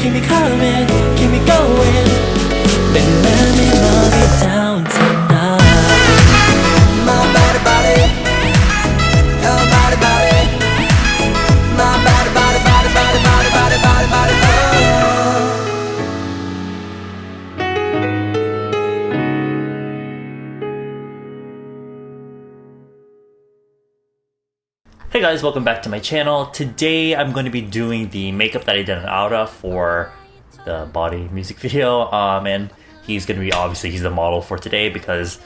keep me coming, keep me going. Baby, let me love you down tonight. My body, body, your body, body, my body, body, body, body, body, body, body, body, oh. Hey guys, welcome back to my channel. Today I'm going to be doing the makeup that I did on Aoora for the body music video, and he's going to be, obviously he's the model for today because,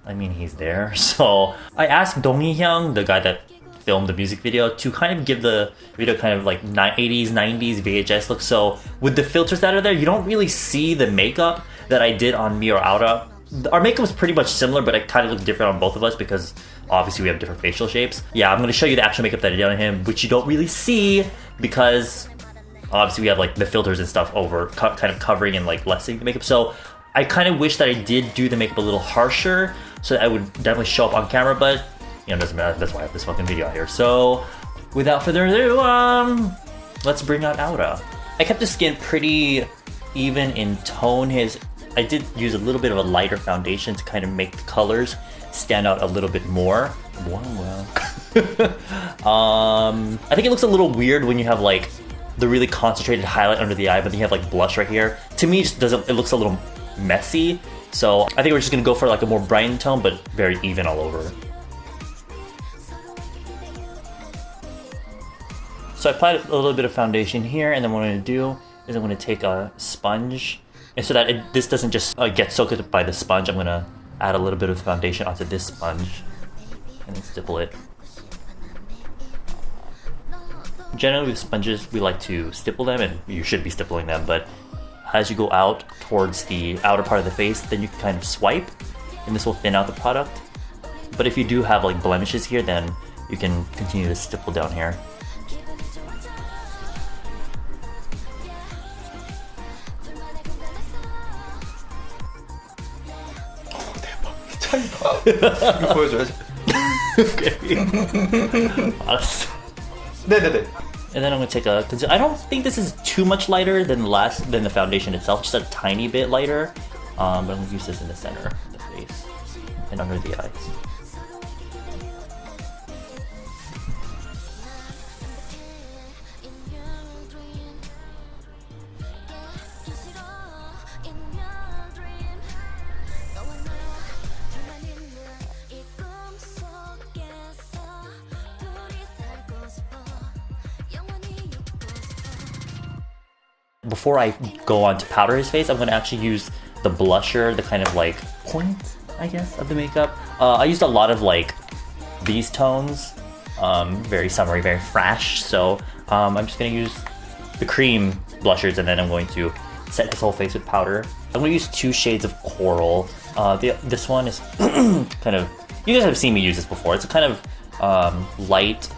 I mean, he's there. So I asked Dong-hee-hyung, the guy that filmed the music video, to kind of give the video kind of like 80s, 90s VHS look. So with the filters that are there, you don't really see the makeup that I did on me or Aoora. Our makeup was pretty much similar, but it kind of looked different on both of us because obviously we have different facial shapes. Yeah, I'm going to show you the actual makeup that I did on him, which you don't really see because obviously we have like the filters and stuff over kind of covering and like lessening the makeup. So I kind of wish that I did do the makeup a little harsher so that I would definitely show up on camera, but you know, it doesn't matter. That's why I have this fucking video out here. So without further ado, let's bring out Aoora. I kept the skin pretty even in tone. I did use a little bit of a lighter foundation to kind of make the colors stand out a little bit more. Wow. I think it looks a little weird when you have like the really concentrated highlight under the eye, but then you have like blush right here. To me, it looks a little messy. So I think we're just gonna go for like a more bright tone, but very even all over. So I applied a little bit of foundation here, and then what I'm gonna do is I'm gonna take a sponge, and so that this doesn't just get soaked by the sponge, I'm gonna add a little bit of foundation onto this sponge and then stipple it. Generally with sponges, we like to stipple them, and you should be stippling them, but as you go out towards the outer part of the face, then you can kind of swipe, and this will thin out the product. But if you do have like blemishes here, then you can continue to stipple down here. 이거 보여줘야지. Okay. 네네네. And then I'm gonna take a concealer. I don't think this is too much lighter than the foundation itself, just a tiny bit lighter. But I'm gonna use this in the center of the face and under the eyes. Before I go on to powder his face, I'm going to actually use the blusher, the kind of like point, I guess, of the makeup. I used a lot of like these tones, very summery, very fresh. So I'm just going to use the cream blushers, and then I'm going to set his whole face with powder. I'm going to use 2 shades of coral. This one is kind of, you guys have seen me use this before. It's a kind of light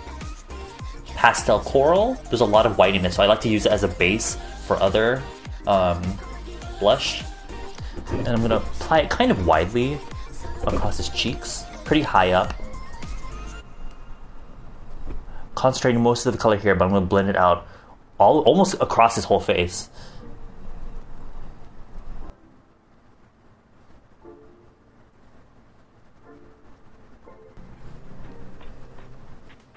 pastel coral. There's a lot of white in it, so I like to use it as a base for other blush. And I'm gonna apply it kind of widely across his cheeks, pretty high up. Concentrating most of the color here, but I'm gonna blend it out almost across his whole face.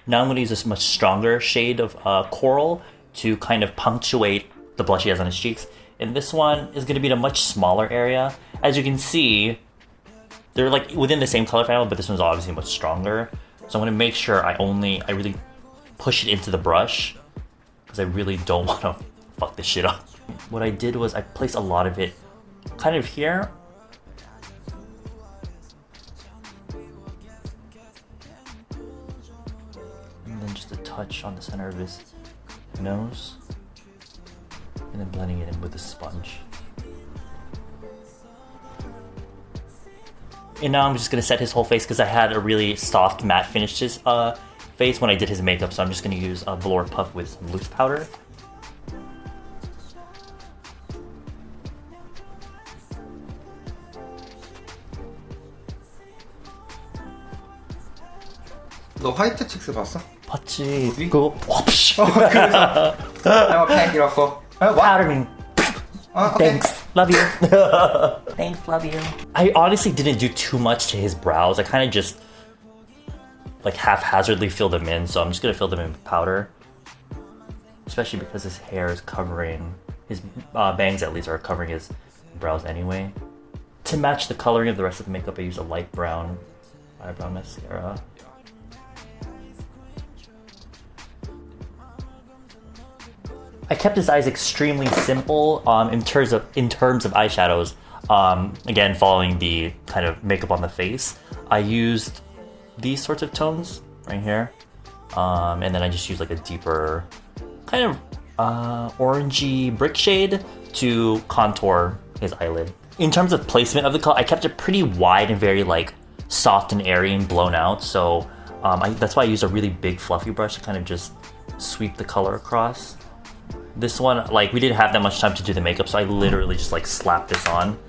Now I'm gonna use this much stronger shade of coral to kind of punctuate the blush he has on his cheeks. And this one is going to be in a much smaller area. As you can see, they're like within the same color family, but this one's obviously much stronger. So I'm going to make sure I really push it into the brush, because I really don't want to fuck this shit up. What I did was I placed a lot of it kind of here. And then just a touch on the center of his nose, and then blending it in with a sponge. And now I'm just gonna set his whole face because I had a really soft matte finish to his face when I did his makeup, so I'm just gonna use a velour puff with some loose powder. 너 화이트 칙스 봤어? 봤지. 어디? 그거 옵시. 그래서 내가 팩 이렇고 What? Powdering. Okay. Thanks. Love you. Thanks, love you. I honestly didn't do too much to his brows. I kind of just like haphazardly fill them in, so I'm just gonna fill them in with powder. Especially because his hair is covering, his bangs at least are covering his brows anyway. To match the coloring of the rest of the makeup, I use a light brown eyebrow mascara. I kept his eyes extremely simple in terms of eyeshadows. Again, following the kind of makeup on the face, I used these sorts of tones right here, and then I just used like a deeper kind of orangey brick shade to contour his eyelid. In terms of placement of the color, I kept it pretty wide and very like soft and airy and blown out. So that's why I used a really big fluffy brush to kind of just sweep the color across. This one, like, we didn't have that much time to do the makeup, so I literally just like slapped this on.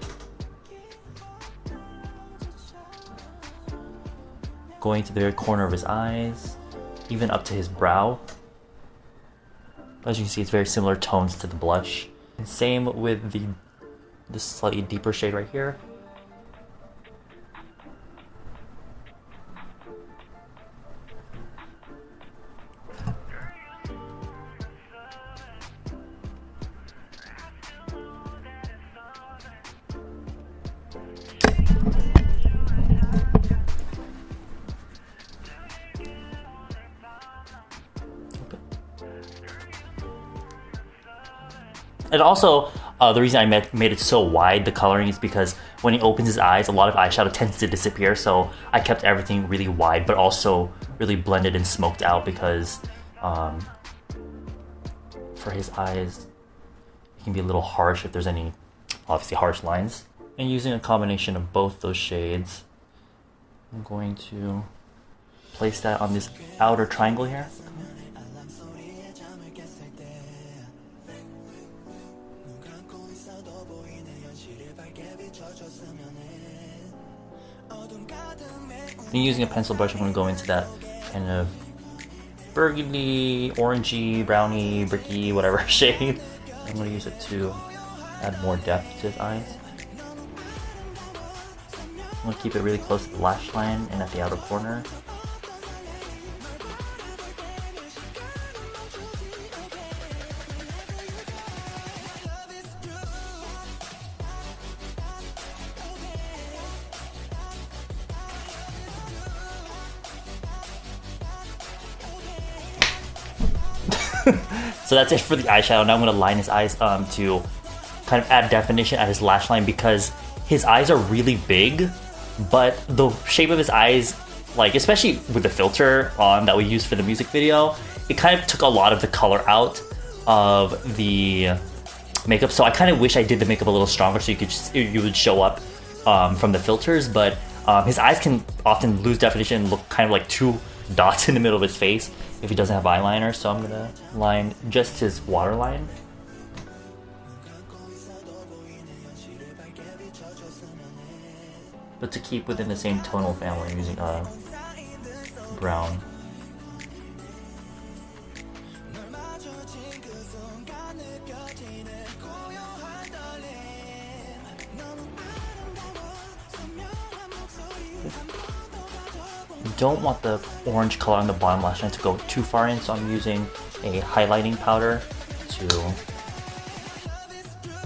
Going to the very corner of his eyes, even up to his brow. As you can see, it's very similar tones to the blush. And same with the slightly deeper shade right here. And also, the reason I made it so wide, the coloring, is because when he opens his eyes, a lot of eyeshadow tends to disappear, so I kept everything really wide, but also really blended and smoked out because for his eyes, it can be a little harsh if there's any, obviously, harsh lines. And using a combination of both those shades, I'm going to place that on this outer triangle here. And using a pencil brush, I'm going to go into that kind of burgundy, orangey, browny, bricky, whatever shade. I'm going to use it to add more depth to his eyes. I'm going to keep it really close to the lash line and at the outer corner. So that's it for the eyeshadow. Now I'm going to line his eyes to kind of add definition at his lash line, because his eyes are really big, but the shape of his eyes, like especially with the filter that we used for the music video, it kind of took a lot of the color out of the makeup. So I kind of wish I did the makeup a little stronger so you would show up from the filters, but his eyes can often lose definition and look kind of like two dots in the middle of his face if he doesn't have eyeliner. So I'm gonna line just his waterline. But to keep within the same tonal family, I'm using brown. Don't want the orange color on the bottom lash line to go too far in, so I'm using a highlighting powder to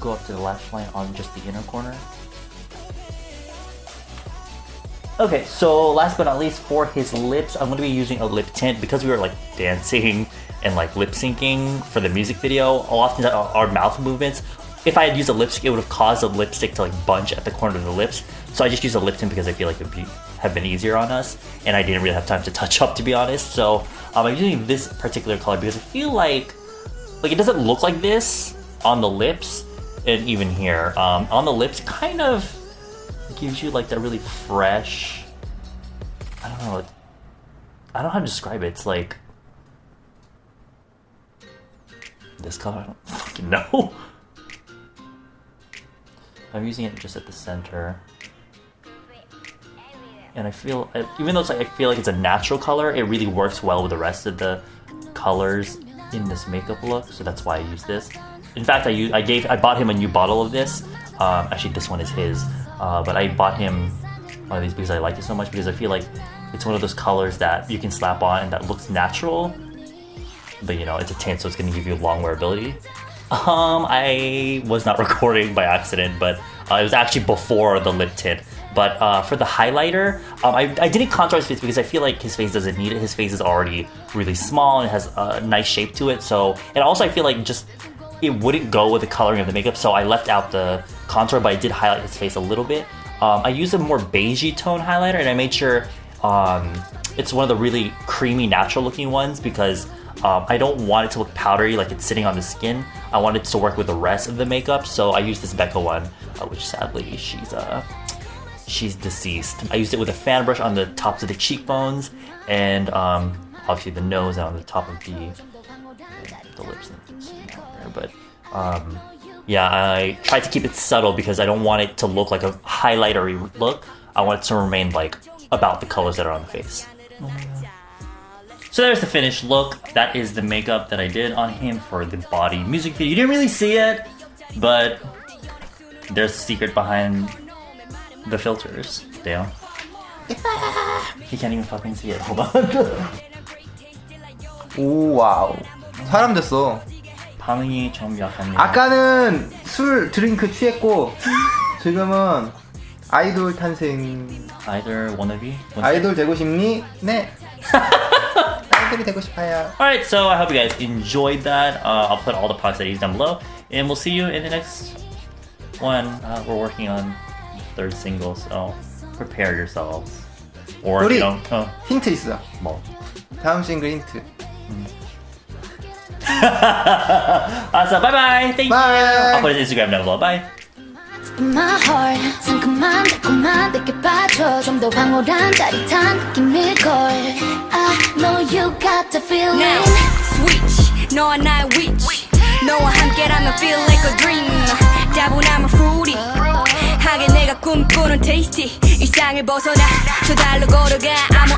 go up to the lash line on just the inner corner. Okay, so last but not least, for his lips, I'm going to be using a lip tint because we were like dancing and like lip syncing for the music video. Often our mouth movements, if I had used a lipstick, it would have caused the lipstick to like bunch at the corner of the lips. So I just used a lip tint because I feel like it would have been easier on us, and I didn't really have time to touch up, to be honest. So I'm using this particular color because I feel like it doesn't look like this on the lips, and even here on the lips, kind of gives you like that really fresh, I don't know how to describe it. It's like this color, I don't fucking know. I'm using it just at the center. And I feel, even though I feel like it's a natural color, it really works well with the rest of the colors in this makeup look, so that's why I use this. In fact, I bought him a new bottle of this. Actually, this one is his, but I bought him one of these because I like it so much, because I feel like it's one of those colors that you can slap on and that looks natural, but you know, it's a tint, so it's going to give you long wearability. I was not recording by accident, but it was actually before the lip tint. But for the highlighter, I didn't contour his face because I feel like his face doesn't need it. His face is already really small and it has a nice shape to it. So, and also I feel like just it wouldn't go with the coloring of the makeup, so I left out the contour, but I did highlight his face a little bit. I used a more beigey tone highlighter, and I made sure it's one of the really creamy, natural looking ones, because I don't want it to look powdery like it's sitting on the skin. I want it to work with the rest of the makeup, so I used this Becca one, which sadly she's deceased. I used it with a fan brush on the tops of the cheekbones, and obviously the nose and on the top of the lips. But yeah, I tried to keep it subtle because I don't want it to look like a highlightery look. I want it to remain like about the colors that are on the face. So there's the finished look. That is the makeup that I did on him for the body music video. You didn't really see it, but there's the secret behind the filters. Dale. He can't even fucking see it. Hold on. 오 와우. 사람 됐어. 반응이 좀 약합니다. 아까는 술 드링크 취했고 지금은 아이돌 탄생. Either wannabe? 아이돌 되고 싶니? 네. 아이돌이 되고 싶어요. Alright, so I hope you guys enjoyed that. I'll put all the products that I used down below, and we'll see you in the next one. We're working on the third single, so prepare yourselves. Or, 우리 you know, 힌트 있어. 뭐. 다음 싱글 힌트. So bye bye. Thank Bye. you. I'll put his Instagram down below. Bye. My heart 상큼한 달콤한 내게 빠져 좀 더 황홀한 짜릿한 느낌일걸 I know you got the feeling Now switch 너와 나의 witch 너와 함께라면 feel like a dream 따분함은 fruity 하게 내가 꿈꾸는 tasty 일상을 벗어나 저 달로 걸어가 아무